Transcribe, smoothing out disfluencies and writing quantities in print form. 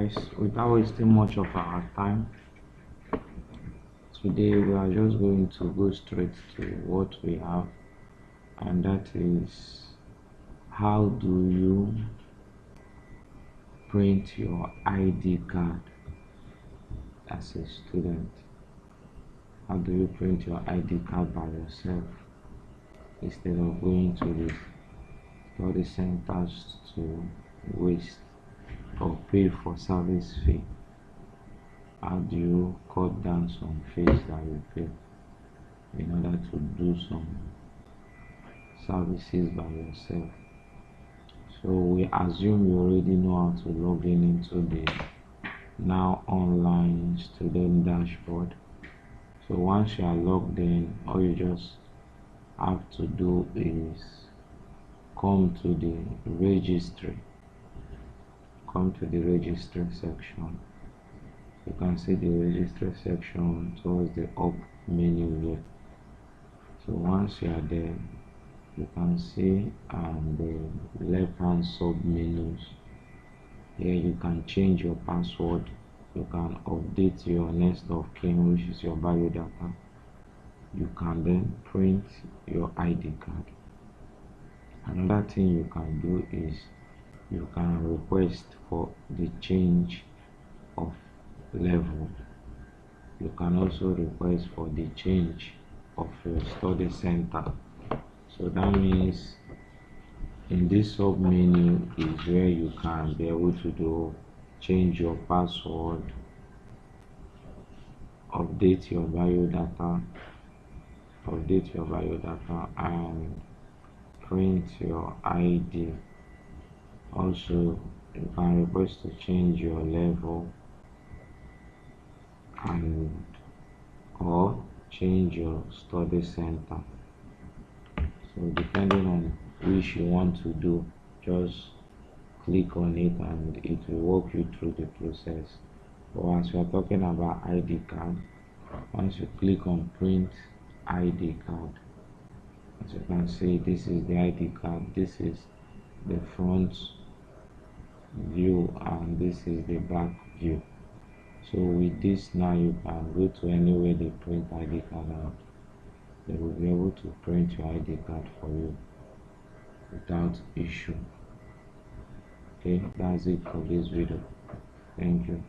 Guys, without wasting much of our time, today we are just going to go straight to what we have, and that is how do you print your ID card as a student. How do you print your ID card by yourself instead of going to the study centers to waste or pay for service fee? How do you cut down some fees that you pay in order to do some services by yourself? So we assume you already know how to log in into the Now Online student dashboard. So once you are logged in, all you just have to do is come to the registry. Come to the registry section. You can see the registry section towards the up menu here. So once you are there, you can see the left hand sub menus. Here you can change your password. You can update your next of kin, which is your biodata. You can then print your ID card. Another thing you can do is you can request for the change of level. You can also request for the change of your study center. So that means in this sub menu is where you can be able to do change your password, update your biodata, and print your ID. Also, you can request to change your level and or change your study center. So depending on which you want to do, just click on it and it will walk you through the process. But once we are talking about ID card, once you click on print ID card, as you can see, this is the ID card. This is the front view and this is the back view. So with this now, you can go to anywhere they print ID card out. They will be able to print your ID card for you without issue. Okay, that's it for this video. Thank you.